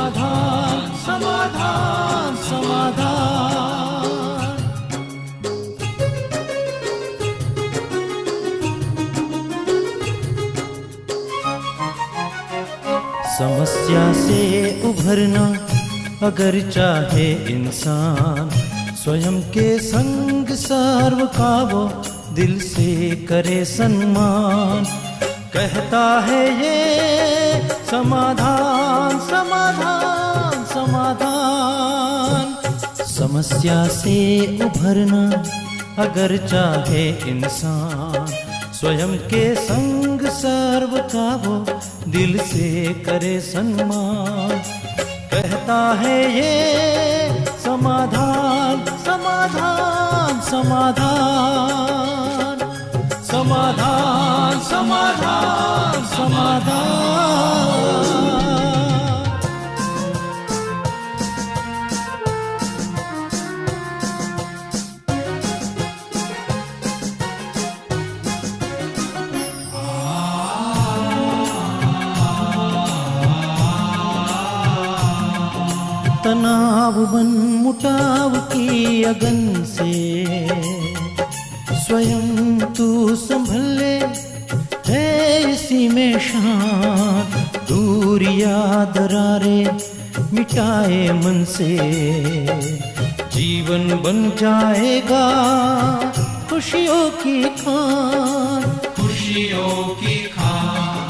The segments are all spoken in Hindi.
समाधान समाधान समाधान। समस्या से उभरना अगर चाहे इंसान, स्वयं के संग सर्व का वो दिल से करे सम्मान। कहता है ये समाधान समाधान समाधान। समस्या से उभरना अगर चाहे इंसान, स्वयं के संग सर्व का वो दिल से करे सम्मान। कहता है ये समाधान समाधान समाधान। समाधान समाधान समाधान। तनाव बन मुटाव की अगन से स्वयं तू संभल ले, है इसी में शान। दूरिया दरारे मिटाए मन से, जीवन बन जाएगा खुशियों की खान। खुशियों की खान।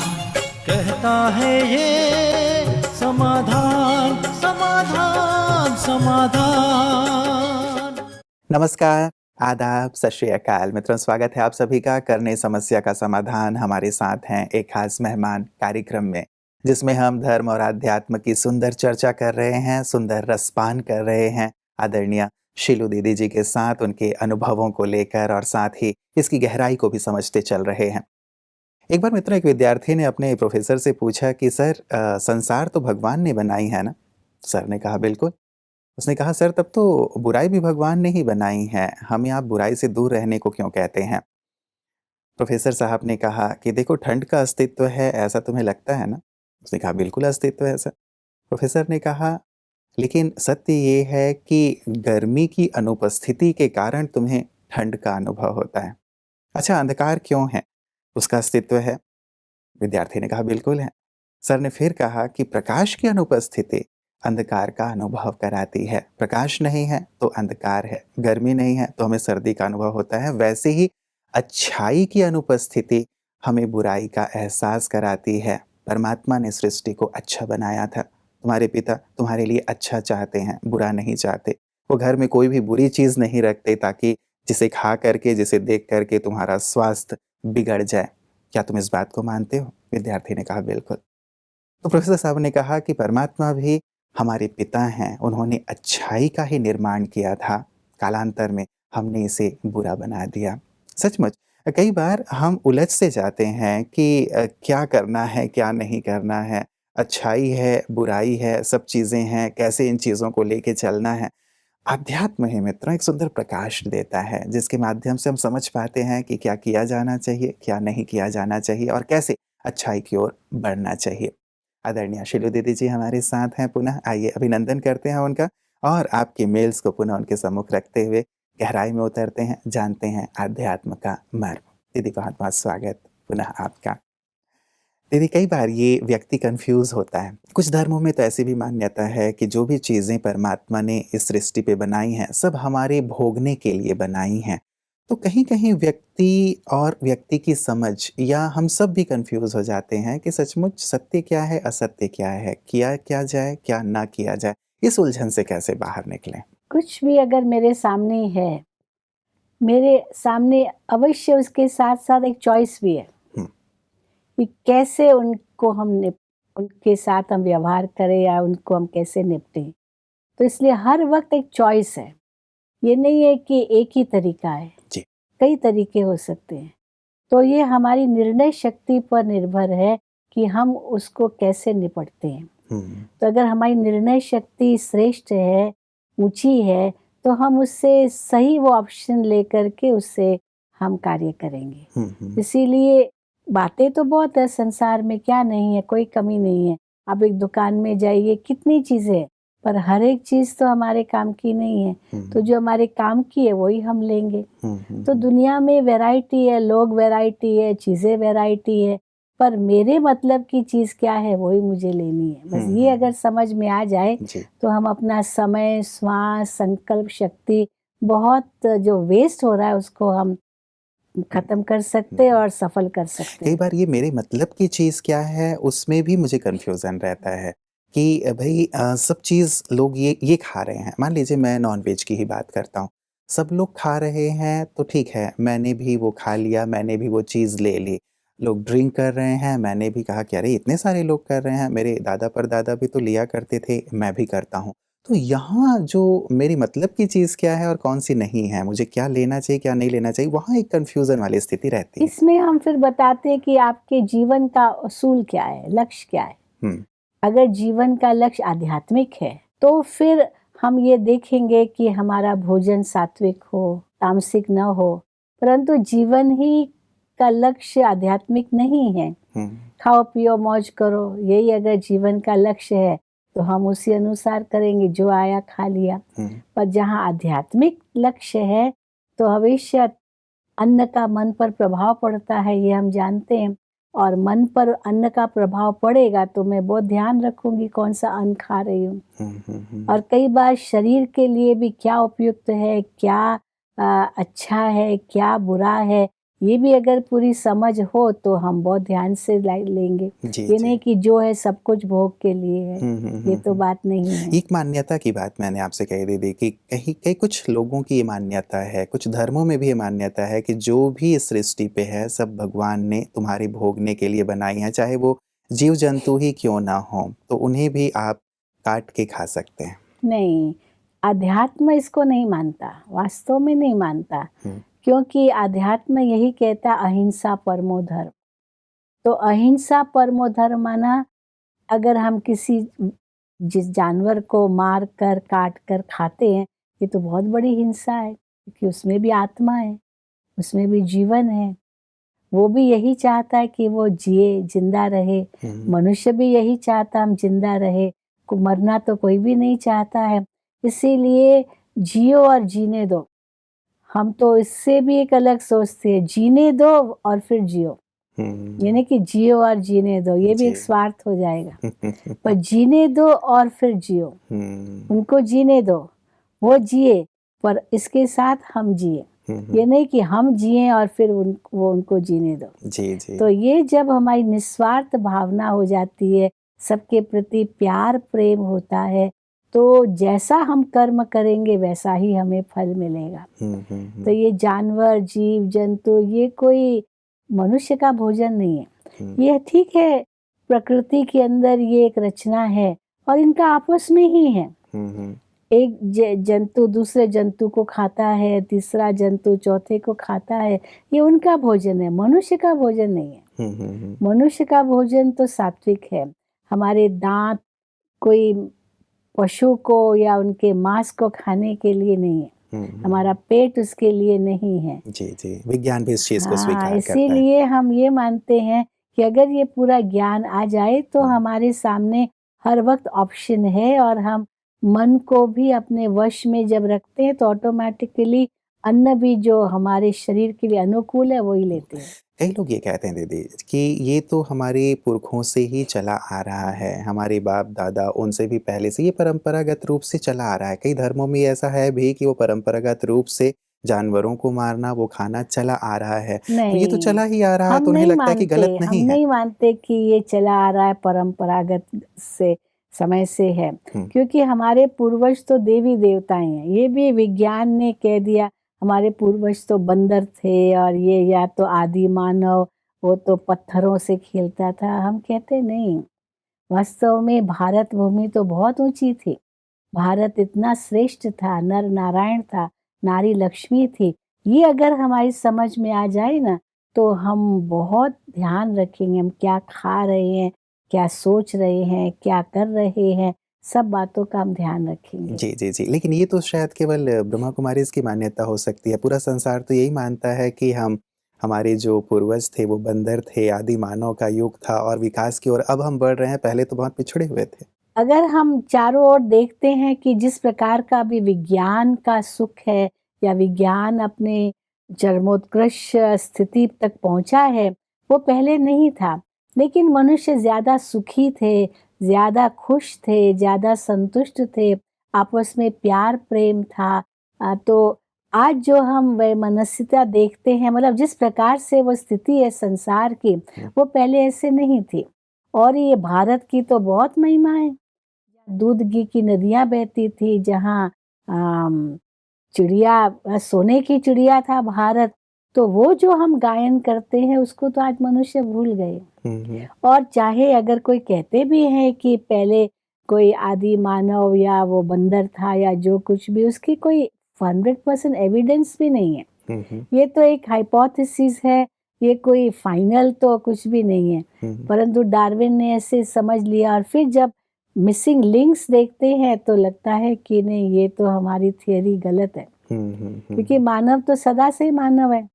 कहता है ये समाधान समाधान समाधान। नमस्कार, आदाब, सत श्री अकाल मित्रों, स्वागत है आप सभी का करने समस्या का समाधान। हमारे साथ हैं एक खास मेहमान कार्यक्रम में, जिसमें हम धर्म और आध्यात्म की सुंदर चर्चा कर रहे हैं, सुंदर रसपान कर रहे हैं आदरणीय शीलू दीदी जी के साथ, उनके अनुभवों को लेकर और साथ ही इसकी गहराई को भी समझते चल रहे हैं। एक बार मित्रों, एक विद्यार्थी ने अपने प्रोफेसर से पूछा कि सर, संसार तो भगवान ने बनाई है ना? सर ने कहा बिल्कुल। उसने कहा सर, तब तो बुराई भी भगवान ने ही बनाई है, हमें आप बुराई से दूर रहने को क्यों कहते हैं? प्रोफेसर साहब ने कहा कि देखो, ठंड का अस्तित्व है, ऐसा तुम्हें लगता है ना? उसने कहा बिल्कुल अस्तित्व है सर। प्रोफेसर ने कहा लेकिन सत्य ये है कि गर्मी की अनुपस्थिति के कारण तुम्हें ठंड का अनुभव होता है। अच्छा, अंधकार क्यों है? उसका अस्तित्व है। विद्यार्थी ने कहा बिल्कुल है। सर ने फिर कहा कि प्रकाश की अनुपस्थिति अंधकार का अनुभव कराती है। प्रकाश नहीं है तो अंधकार है, गर्मी नहीं है तो हमें सर्दी का अनुभव होता है। वैसे ही अच्छाई की अनुपस्थिति हमें बुराई का एहसास कराती है। परमात्मा ने सृष्टि को अच्छा बनाया था। तुम्हारे पिता तुम्हारे लिए अच्छा चाहते हैं, बुरा नहीं चाहते। वो घर में कोई भी बुरी चीज़ नहीं रखते ताकि जिसे खा करके, जिसे देख करके तुम्हारा स्वास्थ्य बिगड़ जाए। क्या तुम इस बात को मानते हो? विद्यार्थी ने कहा बिल्कुल। तो प्रोफेसर साहब ने कहा कि परमात्मा भी हमारे पिता हैं, उन्होंने अच्छाई का ही निर्माण किया था, कालांतर में हमने इसे बुरा बना दिया। सचमुच कई बार हम उलझ से जाते हैं कि क्या करना है, क्या नहीं करना है, अच्छाई है, बुराई है, सब चीज़ें हैं, कैसे इन चीज़ों को लेके चलना है। अध्यात्म ही मित्रों एक सुंदर प्रकाश देता है, जिसके माध्यम से हम समझ पाते हैं कि क्या किया जाना चाहिए, क्या नहीं किया जाना चाहिए और कैसे अच्छाई की ओर बढ़ना चाहिए। आदरणीय शीलू दीदी जी हमारे साथ हैं पुनः। आइए अभिनंदन करते हैं उनका और आपके मेल्स को पुनः उनके सम्मुख रखते हुए गहराई में उतरते हैं, जानते हैं आध्यात्म का मर्म। दीदी, बहुत बहुत स्वागत पुनः आपका। दीदी, कई बार ये व्यक्ति कंफ्यूज होता है। कुछ धर्मों में तो ऐसी भी मान्यता है कि जो भी चीज़ें परमात्मा ने इस सृष्टि पे बनाई हैं, सब हमारे भोगने के लिए बनाई हैं। तो कहीं-कहीं व्यक्ति और व्यक्ति की समझ या हम सब भी कंफ्यूज हो जाते हैं कि सचमुच सत्य क्या है, असत्य क्या है, किया क्या जाए, क्या ना किया जाए। इस उलझन से कैसे बाहर निकलें? कुछ भी अगर मेरे सामने है, मेरे सामने अवश्य उसके साथ-साथ एक चॉइस भी है हुँ। कि कैसे उनको उनके साथ हम व्यवहार करें या उनको हम कैसे निपटें। तो इसलिए हर वक़्त एक चॉइस है। ये नहीं है कि एक ही तरीका है, जी। कई तरीके हो सकते हैं। तो ये हमारी निर्णय शक्ति पर निर्भर है कि हम उसको कैसे निपटते हैं। तो अगर हमारी निर्णय शक्ति श्रेष्ठ है, ऊँची है, तो हम उससे सही वो ऑप्शन लेकर के उससे हम कार्य करेंगे। इसीलिए बातें तो बहुत है संसार में, क्या नहीं है, कोई कमी नहीं है। आप एक दुकान में जाइए, कितनी चीज़ें हैं, पर हर एक चीज़ तो हमारे काम की नहीं है। तो जो हमारे काम की है वही हम लेंगे। तो दुनिया में वैरायटी है, लोग वैरायटी है, चीज़ें वैरायटी है, पर मेरे मतलब की चीज़ क्या है वही मुझे लेनी है। बस ये अगर समझ में आ जाए तो हम अपना समय, श्वास, संकल्प शक्ति बहुत जो वेस्ट हो रहा है उसको हम खत्म कर सकते हैं और सफल कर सकते कई हैं। बार ये मेरे मतलब की चीज़ क्या है उसमें भी मुझे कन्फ्यूज़न रहता है कि भई सब चीज़ लोग ये खा रहे हैं। मान लीजिए मैं नॉन-वेज की ही बात करता हूँ। सब लोग खा रहे हैं तो ठीक है, मैंने भी वो खा लिया, मैंने भी वो चीज़ ले ली। लोग ड्रिंक कर रहे हैं, मैंने भी कहा कि अरे इतने सारे लोग कर रहे हैं, मेरे दादा-परदादा भी तो लिया करते थे, मैं भी करता हूँ। तो यहाँ जो मेरी मतलब की चीज़ क्या है और कौन-सी नहीं है, मुझे क्या लेना चाहिए, क्या नहीं लेना चाहिए, वहाँ एक कन्फ्यूज़न वाली स्थिति रहती है। इसमें हम फिर बताते हैं कि आपके जीवन का असूल क्या है, लक्ष्य क्या है। हुँ, अगर जीवन का लक्ष्य आध्यात्मिक है तो फिर हम ये देखेंगे कि हमारा भोजन सात्विक हो, तामसिक न हो, परंतु जीवन ही का लक्ष्य आध्यात्मिक नहीं है। हुँ, खाओ पियो मौज करो, यही अगर जीवन का लक्ष्य है तो हम उसी अनुसार करेंगे, जो आया खा लिया। हुँ, पर जहाँ आध्यात्मिक लक्ष्य है तो हमेशा अन्न का मन पर प्रभाव पड़ता है, ये हम जानते हैं। और मन पर अन्न का प्रभाव पड़ेगा तो मैं बहुत ध्यान रखूंगी कौन सा अन्न खा रही हूँ। हुँ, हुँ, हुँ। और कई बार शरीर के लिए भी क्या उपयुक्त है, क्या अच्छा है, क्या बुरा है, ये भी अगर पूरी समझ हो तो हम बहुत ध्यान से लेंगे। जी, ये जी। नहीं कि जो है सब कुछ भोग के लिए है, हुँ, हुँ, ये हुँ, तो हुँ। बात नहीं है। एक मान्यता की बात मैंने आपसे कही दीदी कि कहीं कई कुछ लोगों की ये मान्यता है, कुछ धर्मों में भी ये मान्यता है कि जो भी इस सृष्टि पे है, सब भगवान ने तुम्हारे भोगने के लिए बनाई हैं, चाहे वो जीव-जंतु ही क्यों ना हों, तो उन्हें भी आप काट के खा सकते हैं। नहीं, अध्यात्म इसको नहीं मानता, वास्तव में नहीं मानता, हुँ, क्योंकि अध्यात्म यही कहता अहिंसा परमो धर्म। तो अहिंसा परमो धर्म माना अगर हम किसी जिस जानवर को मार कर काट कर खाते हैं, ये तो बहुत बड़ी हिंसा है, क्योंकि उसमें भी आत्मा है, उसमें भी जीवन है। वो भी यही चाहता है कि वो जिए, जिंदा रहे। हुँ, मनुष्य भी यही चाहता हम जिंदा रहे, को मरना तो कोई भी नहीं चाहता है। इसीलिए जियो और जीने दो। हम तो इससे भी एक अलग सोचते हैं, जीने दो और फिर जियो। हुँ, यानी कि जियो और जीने दो, ये भी जी। एक स्वार्थ हो जाएगा। पर जीने दो और फिर जियो, हुँ, उनको जीने दो, वो जिए, पर इसके साथ हम जिए। हुँ, ये हुँ। नहीं कि हम जिए और फिर वो उनको जीने दो। जी, जी। तो ये जब हमारी निस्वार्थ भावना हो जाती है, सबके प्रति प्यार प्रेम होता है, तो जैसा हम कर्म करेंगे वैसा ही हमें फल मिलेगा। हुँ, हुँ, तो हुँ, ये जानवर, जीव जंतु ये कोई मनुष्य का भोजन नहीं है। हुँ, ये ठीक है, प्रकृति के अंदर ये एक रचना है और इनका आपस में ही है। हुँ, हुँ, एक जंतु दूसरे जंतु को खाता है, तीसरा जंतु चौथे को खाता है, ये उनका भोजन है, मनुष्य का भोजन नहीं है। हुँ, हुँ, हुँ, मनुष्य का भोजन तो सात्विक है। हमारे दांत कोई पशु को या उनके मांस को खाने के लिए नहीं है, हुँ, हमारा हुँ। पेट उसके लिए नहीं है। जी, जी। विज्ञान भी इस चीज़ को हाँ, स्वीकार करता है। इसीलिए हम ये मानते हैं कि अगर ये पूरा ज्ञान आ जाए तो हुँ, हमारे सामने हर वक्त ऑप्शन है और हम मन को भी अपने वश में जब रखते हैं तो ऑटोमेटिकली अन्न भी जो हमारे शरीर के लिए अनुकूल है वही लेते हैं। कई लोग ये कहते हैं दीदी कि ये तो हमारे पुरखों से ही चला आ रहा है, हमारे बाप-दादा उनसे भी पहले से ये परंपरागत रूप से चला आ रहा है। कई धर्मों में ऐसा है भी कि वो परंपरागत रूप से जानवरों को मारना, वो खाना चला आ रहा है। तो ये तो नहीं, चला ही आ रहा है तो उन्हें लगता है कि गलत हम नहीं है। नहीं मानते कि ये चला आ रहा है परंपरागत से समय से है, हुँ, क्योंकि हमारे पूर्वज तो देवी देवताएं हैं। ये भी विज्ञान ने कह दिया हमारे पूर्वज तो बंदर थे और ये या तो आदि मानव, वो तो पत्थरों से खेलता था। हम कहते नहीं, वास्तव में भारत भूमि तो बहुत ऊंची थी। भारत इतना श्रेष्ठ था, नर नारायण था, नारी लक्ष्मी थी। ये अगर हमारी समझ में आ जाए ना तो हम बहुत ध्यान रखेंगे हम क्या खा रहे हैं, क्या सोच रहे हैं, क्या कर रहे हैं, सब बातों का हम ध्यान रखेंगे। जी, जी, जी। लेकिन ये तो शायद केवल ब्रह्मा कुमारीज़ की मान्यता हो सकती है। पूरा संसार तो यही मानता है कि हम हमारे जो पूर्वज थे वो बंदर थे, आदि मानव का युग था और विकास की ओर अब हम बढ़ रहे हैं, पहले तो बहुत पिछड़े हुए थे। अगर हम चारों ओर देखते हैं कि जिस प्रकार का अभी विज्ञान का सुख है या विज्ञान अपने चरमोत्कर्ष स्थिति तक पहुंचा है, वो पहले नहीं था। लेकिन मनुष्य ज़्यादा सुखी थे, ज़्यादा खुश थे, ज़्यादा संतुष्ट थे, आपस में प्यार प्रेम था। तो आज जो हम वैमनस्यता देखते हैं, मतलब जिस प्रकार से वो स्थिति है संसार की, वो पहले ऐसे नहीं थी। और ये भारत की तो बहुत महिमा है। दूध घी की नदियाँ बहती थी, जहाँ चिड़िया सोने की चिड़िया था भारत। तो वो जो हम गायन करते हैं उसको तो आज मनुष्य भूल गए। और चाहे अगर कोई कहते भी हैं कि पहले कोई आदि मानव या वो बंदर था या जो कुछ भी, उसकी कोई 100% एविडेंस भी नहीं है। ये तो एक हाइपोथेसिस है, ये कोई फाइनल तो कुछ भी नहीं है। परंतु डार्विन ने ऐसे समझ लिया, और फिर जब मिसिंग लिंक्स देखते हैं तो लगता है कि नहीं, ये तो हमारी थियरी गलत है। क्योंकि मानव तो सदा से मानव है।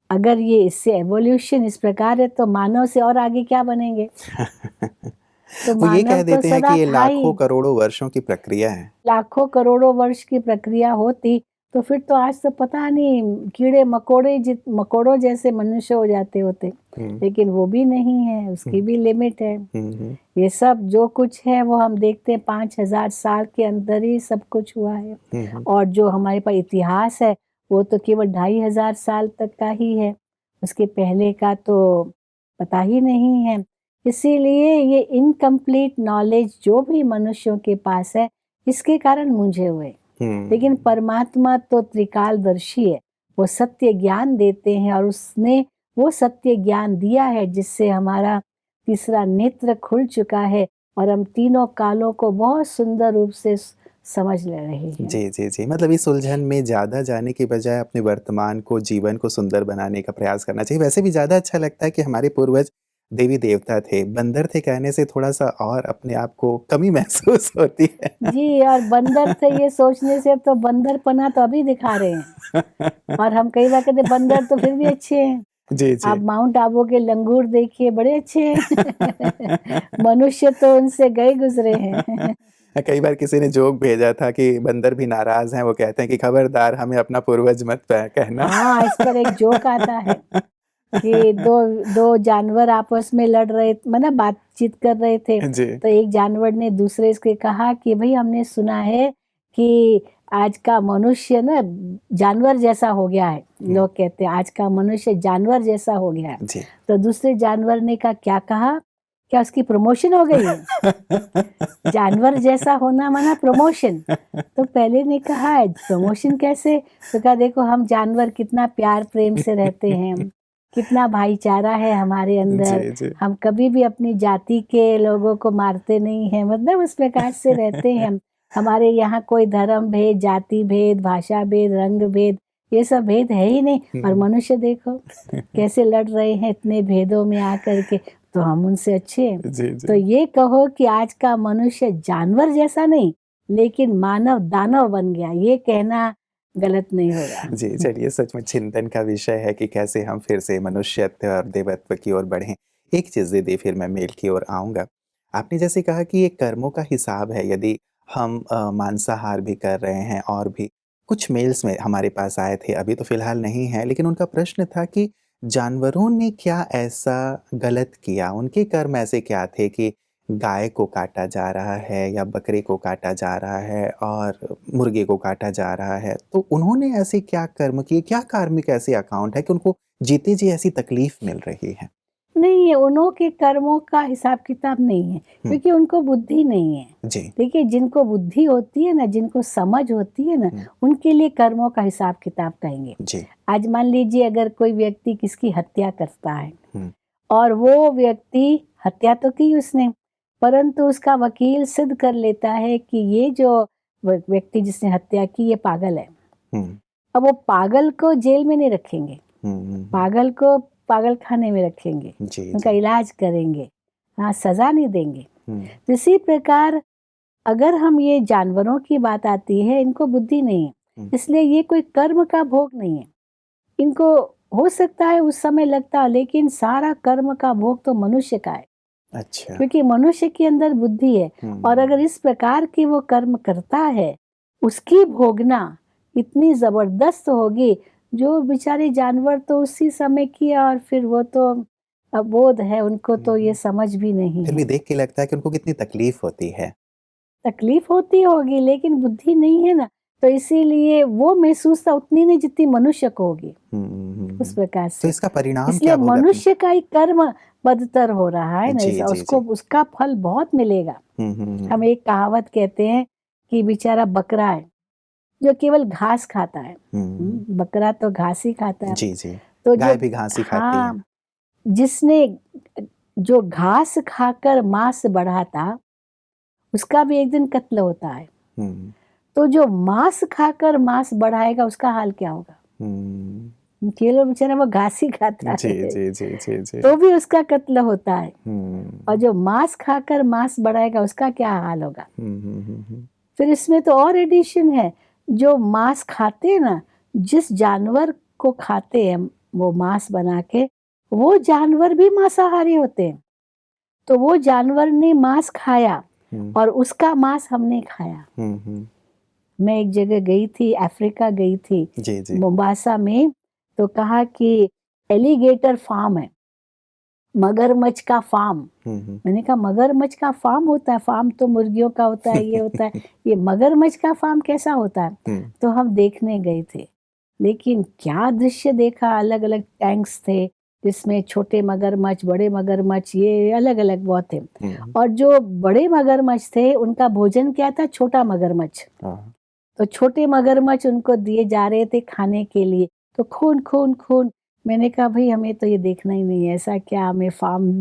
अगर ये इससे एवोल्यूशन इस प्रकार है तो मानव से और आगे क्या बनेंगे? तो वो ये कह मानव तो देते हैं कि सदा ये था ही। लाखों करोड़ों वर्षों की प्रक्रिया है। लाखों करोड़ों वर्ष की प्रक्रिया होती तो फिर तो आज तो पता नहीं कीड़े मकोड़ों जैसे मनुष्य हो जाते होते। लेकिन वो भी नहीं है, उसकी भी लिमिट है। ये सब जो कुछ है वो हम देखते हैं 5000 साल के अंदर ही सब कुछ हुआ है। और जो हमारे पास इतिहास है वो तो केवल 2500 साल तक का ही है, उसके पहले का तो पता ही नहीं है। इसीलिए ये इनकम्प्लीट नॉलेज जो भी मनुष्यों के पास है, इसके कारण मुझे हुए। लेकिन परमात्मा तो त्रिकालदर्शी है, वो सत्य ज्ञान देते हैं, और उसने वो सत्य ज्ञान दिया है जिससे हमारा तीसरा नेत्र खुल चुका है और हम तीनों कालों को बहुत सुंदर रूप से समझ ले रहे हैं। जी, जी, जी। मतलब इस उलझन में ज़्यादा जाने के बजाय अपने वर्तमान को, जीवन को सुंदर बनाने का प्रयास करना चाहिए। वैसे भी ज़्यादा अच्छा लगता है कि हमारे पूर्वज देवी-देवता थे, बंदर थे कहने से थोड़ा-सा और अपने आप को कमी महसूस होती है। जी, और बंदर थे ये सोचने से तो बंदरपना तो अभी दिखा रहे हैं। और हम कई बार कहते बंदर तो फिर भी अच्छे हैं। जी, जी। आप माउंट आबू के लंगूर देखिए, बड़े अच्छे हैं। मनुष्य तो उनसे गए गुजरे हैं। कई बार किसी ने जोक भेजा था कि बंदर भी नाराज़ हैं, वो कहते हैं कि खबरदार हमें अपना पूर्वज मत कहना। हाँ, इस पर एक जोक आता है कि दो जानवर आपस में लड़ रहे, मतलब बातचीत कर रहे थे। जी। तो एक जानवर ने दूसरे से कहा कि भाई हमने सुना है कि आज का मनुष्य ना जानवर जैसा हो गया है। लोग कहते हैं आज का मनुष्य जानवर जैसा हो गया है। जी। तो दूसरे जानवर ने कहा, क्या उसकी प्रमोशन हो गई है? जानवर जैसा होना माना प्रमोशन। तो पहले ने कहा प्रमोशन कैसे? तो कहा देखो हम जानवर कितना प्यार प्रेम से रहते हैं, कितना भाईचारा है हमारे अंदर। जी, जी। हम कभी भी अपनी जाति के लोगों को मारते नहीं हैं, मतलब उस प्रकार से रहते हैं हम। हमारे यहाँ कोई धर्म भेद, जाति भेद, भाषा भेद, रंग भेद, ये सब भेद है ही नहीं। और मनुष्य देखो कैसे लड़ रहे हैं इतने भेदों में आकर के, तो हम उनसे अच्छे हैं। जी, जी। तो ये कहो कि आज का मनुष्य जानवर जैसा नहीं, लेकिन मानव दानव बन गया, ये कहना गलत नहीं होगा। जी, चलिए सचमुच चिंतन का विषय है कि कैसे हम फिर से मनुष्यत्व और देवत्व की ओर बढ़ें। एक चीज़ दे दी फिर मैं मेल की ओर आऊँगा। आपने जैसे कहा कि ये कर्मों का हिसाब है, यदि हम मांसाहार भी कर रहे हैं और भी कुछ मेल्स में हमारे पास आए थे, अभी तो फ़िलहाल नहीं है, लेकिन उनका प्रश्न था कि जानवरों ने क्या ऐसा गलत किया? उनके कर्म ऐसे क्या थे कि गाय को काटा जा रहा है या बकरे को काटा जा रहा है और मुर्गे को काटा जा रहा है। तो उन्होंने ऐसे क्या कर्म किए? क्या कार्मिक ऐसे अकाउंट है कि उनको जीते जी ऐसी तकलीफ मिल रही है? नहीं, ये उन्हों के कर्मों का हिसाब किताब नहीं है, क्योंकि उनको बुद्धि नहीं है। जी। देखिए जिनको बुद्धि होती है ना, जिनको समझ होती है ना, उनके लिए कर्मों का हिसाब किताब कहेंगे। जी। आज मान लीजिए अगर कोई व्यक्ति किसकी हत्या करता है और वो व्यक्ति, हत्या तो की उसने, परंतु उसका वकील सिद्ध कर लेता है कि ये जो व्यक्ति जिसने हत्या की ये पागल है। अब वो पागल को जेल में नहीं रखेंगे, पागल को पागल खाने में रखेंगे, जी, उनका जी। इलाज करेंगे, हाँ, सजा नहीं देंगे। तो इसी प्रकार अगर हम ये जानवरों की बात आती है, इनको बुद्धि नहीं है, इसलिए ये कोई कर्म का भोग नहीं है। इनको हो सकता है उस समय लगता, लेकिन सारा कर्म का भोग तो मनुष्य का है, अच्छा। क्योंकि मनुष्य के अंदर बुद्धि है। और अगर हुँ। इस प्रकार की वो कर्म करता है, उसकी भोगना इतनी ज़बरदस्त होगी, जो बेचारे जानवर तो उसी समय किया और फिर वो तो अबोध है, उनको हुँ, तो ये हुँ। समझ भी नहीं फिर भी है। देख के लगता है कि उनको कितनी तकलीफ़ होती है। तकलीफ होती होगी, लेकिन बुद्धि नहीं है ना, तो इसीलिए वो महसूसता उतनी नहीं जितनी मनुष्य को होगी, हुँ, हुँ, उस हुँ। प्रकार तो से। इसका परिणाम इसलिए क्या होगा? मनुष्य का ही कर्म बदतर हो रहा है ना, जी, जी, उसको जी। उसका फल बहुत मिलेगा। हुँ, हुँ, हुँ। हम एक कहावत कहते हैं कि बेचारा बकरा है जो केवल घास खाता है। हुँ। बकरा तो घास ही खाता है। जी, जी। तो जो गाय भी घास ही खाती है। हाँ, जिसने जो घास खाकर मांस बढ़ाता, उसका भी एक दिन कत्ल होता है। हुँ, तो जो मांस खाकर मांस बढ़ाएगा, उसका हाल क्या होगा? हुँ। केवल बेचारा वो घास ही खाता जी, है, जी, जी, जी, जी। तो भी उसका कत्ल होता है। और हुँ। जो मांस खाकर मांस बढ़ाएगा, उसका क्या हाल होगा? हुँ, हुँ, हुँ, हुँ। फिर इसमें तो और एडिशन है, जो मांस खाते हैं ना, जिस जानवर को खाते हैं वो मांस बना के, वो जानवर भी मांसाहारी होते हैं। तो वो जानवर ने मांस खाया हुँ, और उसका मांस हमने खाया। हुँ, हुँ। मैं एक जगह गई थी, अफ्रीका गई थी, जी, जी। मोम्बासा में, तो कहा कि एलिगेटर फार्म है, मगरमच्छ का फार्म। हुँ, हुँ। मैंने कहा मगरमच्छ का फार्म होता है? फार्म तो मुर्गियों का होता है, ये होता है, ये मगरमच्छ का फार्म कैसा होता है? हुँ, तो हम देखने गए थे, लेकिन क्या दृश्य देखा, अलग-अलग टैंक्स थे, जिसमें छोटे मगरमच्छ, बड़े मगरमच्छ, ये अलग-अलग बहुत थे। हुँ। और जो बड़े मगरमच्छ थे, उनका भोजन क्या था? छोटा मगरमच्छ। हाँ। तो छोटे मगरमच्छ उनको दिए जा रहे थे खाने के लिए, तो खून, खून, खून। मैंने कहा भई हमें तो ये देखना ही नहीं है, ऐसा क्या हमें फार्म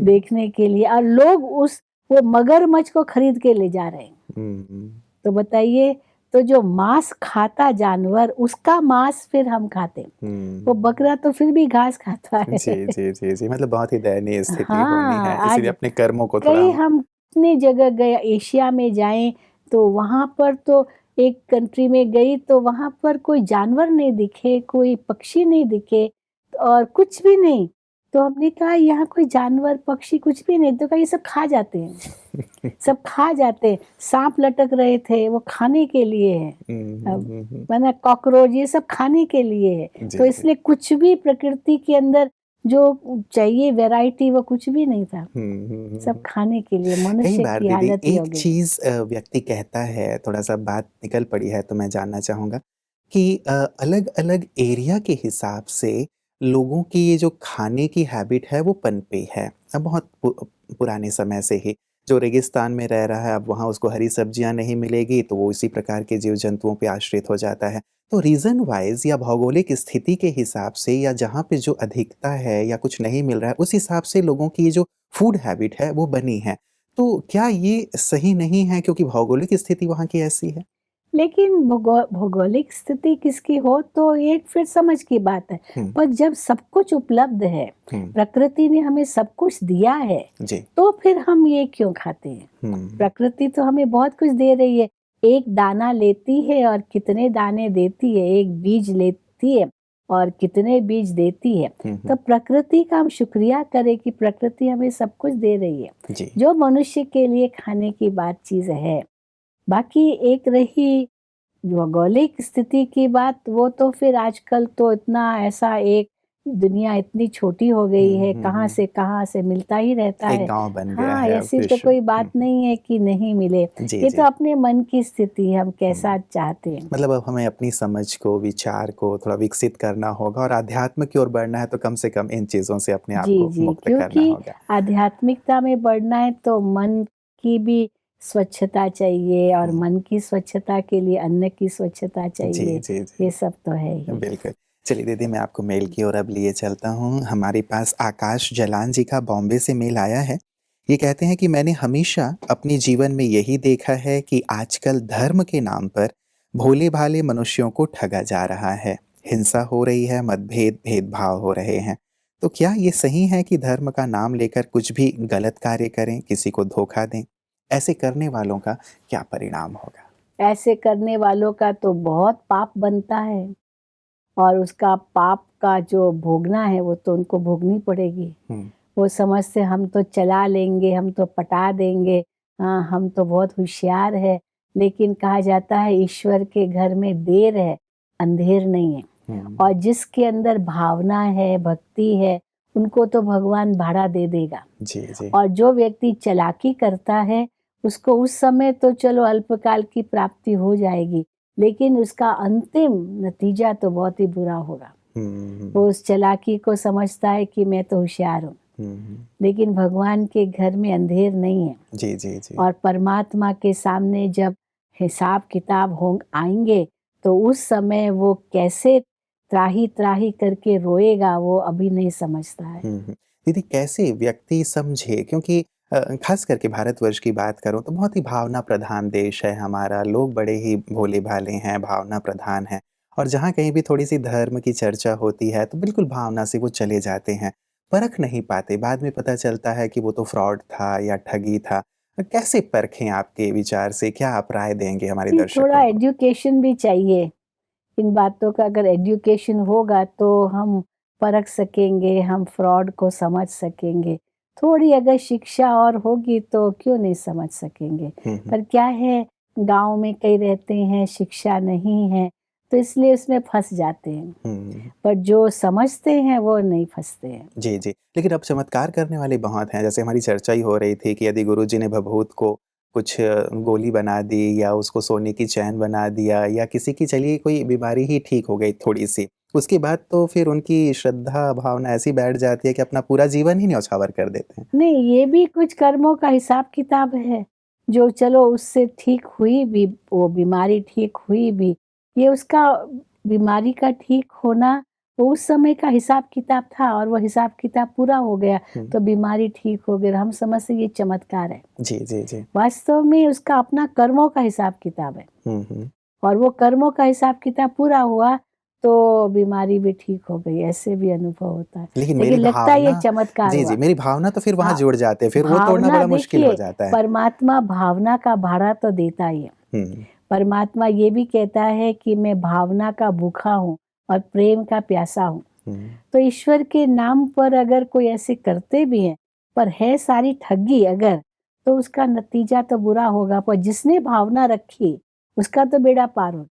देखने के लिए, और लोग उस वो मगरमच्छ को खरीद के ले जा रहे हैं। हुँ, हुँ। तो बताइए, तो जो मांस खाता जानवर, उसका मांस फिर हम खाते हैं। वो हुँ। बकरा तो फिर भी घास खाता है। जी, जी, जी, जी। मतलब बहुत ही दयनीय स्थिति होनी है, हाँ, इसीलिए आज अपने कर्मों को थोड़ा कई हम हम कितनी जगह गए, एशिया में जाएँ, तो वहाँ पर तो एक कंट्री में गई, तो वहाँ पर कोई जानवर नहीं दिखे, कोई पक्षी नहीं दिखे और कुछ भी नहीं। तो हमने कहा यहाँ कोई जानवर, पक्षी कुछ भी नहीं, तो कहा ये सब खा जाते हैं, सब खा जाते हैं। साँप लटक रहे थे, वो खाने के लिए है। हुँ, हुँ, अब हुँ, हुँ। माने कॉकरोच, ये सब खाने के लिए है। तो जी, जी। इसलिए कुछ भी प्रकृति के अंदर जो चाहिए वैरायटी, वो कुछ भी नहीं था। हुँ, हुँ, हुँ, सब हुँ। खाने के लिए, कई मनुष्य बार की दीदी हालत ये हो एक गई। चीज़ व्यक्ति कहता है, थोड़ा-सा बात निकल पड़ी है तो मैं जानना चाहूँगा कि अलग-अलग एरिया के हिसाब से लोगों की ये जो खाने की हैबिट है वो पनपी है। बहुत पुराने समय से ही जो रेगिस्तान में रह रहा है अब वहाँ उसको हरी सब्जियाँ नहीं मिलेगी तो वो इसी प्रकार के जीव-जंतुओं पे आश्रित हो जाता है। तो रीज़न वाइज़ या भौगोलिक स्थिति के हिसाब से या जहाँ पे जो अधिकता है या कुछ नहीं मिल रहा है उस हिसाब से लोगों की ये जो फूड हैबिट है वो बनी है। तो क्या ये सही नहीं है क्योंकि भौगोलिक स्थिति वहाँ की ऐसी है? लेकिन भौगोलिक स्थिति किसकी हो तो एक फिर समझ की बात है। हुँ, पर जब सब कुछ उपलब्ध है, हुँ, प्रकृति ने हमें सब कुछ दिया है, जी। तो फिर हम ये क्यों खाते हैं? हुँ, प्रकृति तो हमें बहुत कुछ दे रही है। एक दाना लेती है और कितने दाने देती है, एक बीज लेती है और कितने बीज देती है। हुँ, तो हुँ, प्रकृति का हम शुक्रिया करें कि प्रकृति हमें सब कुछ दे रही है, जी। जो मनुष्य के लिए खाने की बात चीज़ है। बाकी एक रही भौगोलिक स्थिति की बात, वो तो फिर आजकल तो इतना ऐसा एक दुनिया इतनी छोटी हो गई हुँ, है, हुँ, हुँ। कहाँ से मिलता ही रहता एक है। गाँव बन गया हाँ, है अब ऐसी तो विश्व। कोई हुँ, बात नहीं है कि नहीं मिले। जी, ये तो जी। अपने मन की स्थिति है, हम कैसा हुँ, चाहते हैं। मतलब अब हमें अपनी समझ को, विचार को थोड़ा विकसित करना होगा और आध्यात्म की ओर बढ़ना है तो कम से कम इन चीज़ों से अपने आप जी, को जी, मुक्त करना क्योंकि होगा। आध्यात्मिकता में बढ़ना है तो मन की भी स्वच्छता चाहिए, और हुँ, मन की स्वच्छता के लिए अन्न की स्वच्छता जी, चाहिए। जी, जी। ये सब तो है ही। बिल्कुल। चलिए दीदी मैं आपको मेल की ओर अब लिए चलता हूँ। हमारे पास आकाश जलान जी का बॉम्बे से मेल आया है। ये कहते हैं कि मैंने हमेशा अपने जीवन में यही देखा है कि आजकल धर्म के नाम पर भोले-भाले मनुष्यों को ठगा जा रहा है। हिंसा हो रही है, मतभेद, भेदभाव हो रहे हैं। तो क्या ये सही है कि धर्म का नाम लेकर कुछ भी गलत कार्य करें, किसी को धोखा दें? ऐसे करने वालों का क्या परिणाम होगा? ऐसे करने वालों का तो बहुत पाप बनता है। और उसका पाप का जो भोगना है वो तो उनको भोगनी पड़ेगी। वो समझते हम तो चला लेंगे, हम तो पटा देंगे, हाँ हम तो बहुत होशियार है। लेकिन कहा जाता है ईश्वर के घर में देर है, अंधेर नहीं है। और जिसके अंदर भावना है, भक्ति है, उनको तो भगवान भाड़ा दे देगा। जी जी। और जो व्यक्ति चालाकी करता है उसको उस समय तो चलो अल्पकाल की प्राप्ति हो जाएगी, लेकिन उसका अंतिम नतीजा तो बहुत ही बुरा होगा। वो उस चालाकी को समझता है कि मैं तो होशियार हूँ, लेकिन भगवान के घर में अंधेर नहीं है। जी जी जी। और परमात्मा के सामने जब हिसाब किताब हो आएंगे तो उस समय वो कैसे त्राही त्राही करके रोएगा वो अभी नहीं समझता है। दीदी कैसे व्यक्ति समझे, क्योंकि खास करके भारतवर्ष की बात करूं तो बहुत ही भावना प्रधान देश है हमारा, लोग बड़े ही भोले भाले हैं, भावना प्रधान हैं, और जहाँ कहीं भी थोड़ी सी धर्म की चर्चा होती है तो बिल्कुल भावना से वो चले जाते हैं, परख नहीं पाते, बाद में पता चलता है कि वो तो फ्रॉड था या ठगी था। कैसे परखें आपके विचार से, क्या आप राय देंगे हमारे थोड़ा दर्शकों को? एजुकेशन भी चाहिए इन बातों का। अगर एजुकेशन होगा तो हम परख सकेंगे, हम फ्रॉड को समझ सकेंगे। थोड़ी अगर शिक्षा और होगी तो क्यों नहीं समझ सकेंगे। पर क्या है, गांव में कई रहते हैं, शिक्षा नहीं है, तो इसलिए उसमें फंस जाते हैं। पर जो समझते हैं वो नहीं फंसते हैं। जी, जी। लेकिन अब चमत्कार करने वाले बहुत हैं, जैसे हमारी चर्चा ही हो रही थी कि यदि गुरुजी ने भभूत को कुछ गोली बना दी या उसको सोने की चैन बना दिया, या किसी की चलिए कोई बीमारी ही ठीक हो गई थोड़ी-सी, उसके बाद तो फिर उनकी श्रद्धा भावना ऐसी बैठ जाती है कि अपना पूरा जीवन ही न्यौछावर कर देते हैं। नहीं, ये भी कुछ कर्मों का हिसाब किताब है, जो चलो उससे ठीक हुई भी, वो बीमारी ठीक हुई भी, ये उसका बीमारी का ठीक होना वो उस समय का हिसाब किताब था और वो हिसाब किताब पूरा हो गया तो बीमारी ठीक हो गई। हम समझते ये चमत्कार है। जी, जी, जी। वास्तव में उसका अपना कर्मों का हिसाब किताब है। और वो कर्मों का हिसाब किताब पूरा हुआ तो बीमारी भी ठीक हो गई, ऐसे भी अनुभव होता है। लेकिन लेकिन मेरी लगता है ये भावना, चमत्कार जी, जी, हुआ। मेरी भावना तो फिर वहाँ भा जुड़ जाते हैं, फिर वो तोड़ना भावना बड़ा मुश्किल हो देखिए, जाता है। परमात्मा भावना का भाड़ा तो देता ही है। हुँ, परमात्मा ये भी कहता है कि मैं भावना का भूखा हूँ और प्रेम का प्यासा हूँ। हुँ। तो ईश्वर के नाम पर अगर कोई ऐसे करते भी हैं, पर है सारी ठगी अगर, तो उसका नतीजा तो बुरा होगा। पर जिसने भावना रखी उसका तो बेड़ा पार हो।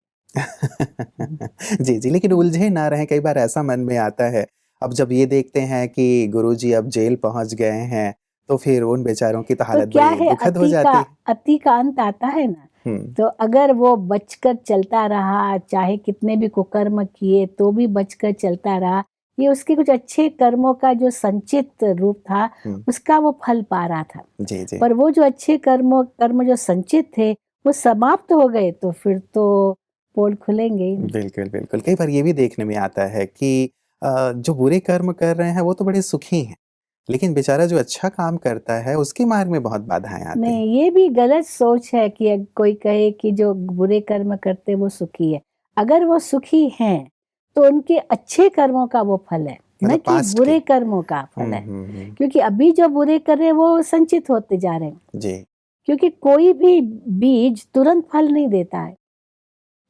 जी, जी, लेकिन उलझे ना रहें, कई बार ऐसा मन में आता है, अब जब ये देखते हैं कि गुरुजी अब जेल पहुँच गए हैं, तो फिर उन बेचारों की तो तो हालत क्या बड़ी है, दुखद हो जाती है। अति का अंत आता है ना। हुँ, तो अगर वो बचकर चलता रहा, चाहे कितने भी कुकर्म किए तो भी बचकर चलता रहा, ये उसके कुछ अच्छे कर्मों का जो संचित रूप था हुँ, उसका वो फल पा रहा था। जी, जी। पर वो जो अच्छे कर्म जो संचित थे वो समाप्त हो गए तो फिर तो पोल खुलेंगे ही नहीं। बिल्कुल, बिल्कुल। कई बार ये भी देखने में आता है कि जो बुरे कर्म कर रहे हैं वो तो बड़े सुखी हैं, लेकिन बेचारा जो अच्छा काम करता है उसके मार्ग में बहुत बाधाएँ आती हैं। नहीं, ये भी गलत सोच है कि कोई कहे कि जो बुरे कर्म करते वो सुखी है। अगर वो सुखी हैं तो उनके अच्छे कर्मों का वो फल है, न मतलब कि पास्ट के। बुरे कर्मों का फल हुँ, है। हुँ, हुँ। क्योंकि अभी जो बुरे कर रहे हैं वो संचित होते जा रहे हैं। जी। क्योंकि कोई भी बीज तुरंत फल नहीं देता है।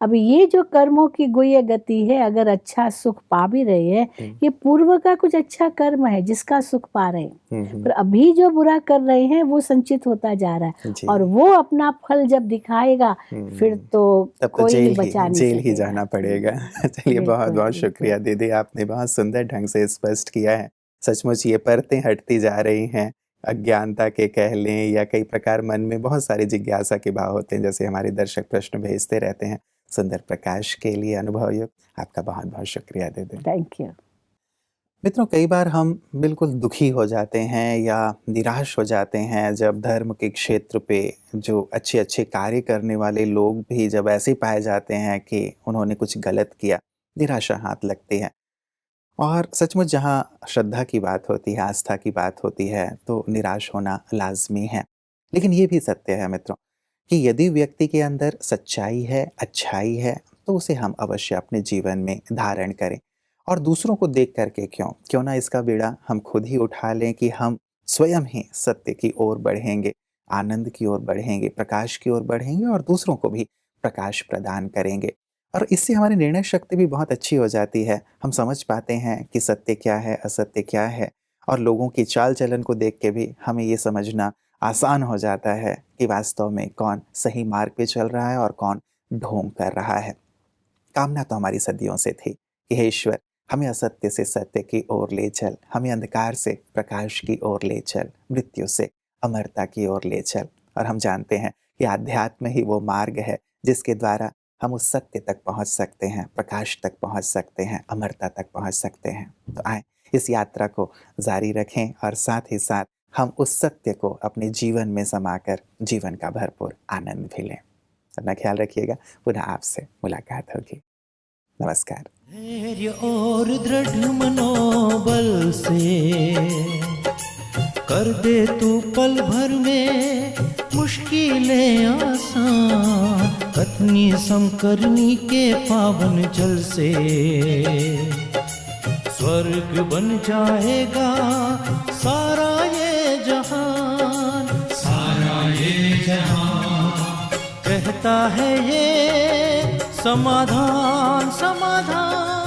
अब ये जो कर्मों की गुह्य गति है, अगर अच्छा सुख पा भी रहे हैं, हुँ, ये पूर्व का कुछ अच्छा कर्म है जिसका सुख पा रहे हैं। हुँ, हुँ। पर अभी जो बुरा कर रहे हैं वो संचित होता जा रहा है जी। और वो अपना फल जब दिखाएगा फिर हुँ। तो तब तो कोई भी बचा नहीं जेल ही सकेगा। जाना पड़ेगा। चलिए, बिल्कुल, बहुत-बहुत बिल्कुल। शुक्रिया दीदी, आपने बहुत सुंदर ढंग से स्पष्ट किया है। सचमुच ये परतें हटती जा रही हैं, अज्ञानता के कह लें या कई प्रकार मन में बहुत सारी जिज्ञासा के भाव होते हैं, जैसे हमारे दर्शक प्रश्न भेजते रहते हैं। सुंदर प्रकाश के लिए अनुभवयुक्त आपका बहुत-बहुत शुक्रिया दीदी। Thank you. मित्रों, कई बार हम बिल्कुल दुखी हो जाते हैं या निराश हो जाते हैं जब धर्म के क्षेत्र पे जो अच्छे-अच्छे कार्य करने वाले लोग भी जब ऐसे पाए जाते हैं कि उन्होंने कुछ गलत किया, निराशा हाथ लगती है। और सचमुच जहाँ श्रद्धा की बात होती है, आस्था की बात होती है, तो निराश होना लाज़मी है। लेकिन ये भी सत्य है मित्रों कि यदि व्यक्ति के अंदर सच्चाई है, अच्छाई है, तो उसे हम अवश्य अपने जीवन में धारण करें। और दूसरों को देख कर के क्यों ना इसका बीड़ा हम खुद ही उठा लें कि हम स्वयं ही सत्य की ओर बढ़ेंगे, आनंद की ओर बढ़ेंगे, प्रकाश की ओर बढ़ेंगे और दूसरों को भी प्रकाश प्रदान करेंगे। और इससे हमारी निर्णय शक्ति भी बहुत अच्छी हो जाती है। हम समझ पाते हैं कि सत्य क्या है, असत्य क्या है, और लोगों की चाल-चलन को देख के भी हमें ये समझना आसान हो जाता है कि वास्तव में कौन सही मार्ग पे चल रहा है और कौन ढोंग कर रहा है। कामना तो हमारी सदियों से थी कि हे ईश्वर, हमें असत्य से सत्य की ओर ले चल, हमें अंधकार से प्रकाश की ओर ले चल, मृत्यु से अमरता की ओर ले चल। और हम जानते हैं कि आध्यात्म ही वो मार्ग है जिसके द्वारा हम उस सत्य तक पहुंच सकते हैं, प्रकाश तक पहुंच सकते हैं, अमरता तक पहुंच सकते हैं। तो आए इस यात्रा को जारी रखें और साथ ही साथ हम उस सत्य को अपने जीवन में समाकर जीवन का भरपूर आनंद भी लें। अपना ख्याल रखिएगा। पुनः आपसे मुलाकात होगी। नमस्कार। धैर्य और दृढ़ मनोबल से कर दे तू पल भर में मुश्किलें आसान, कतनी समकरनी के पावन जल से स्वर्ग बन जाएगा सारा ये जहान, सारा ये जहान कहता है ये समाधान समाधान।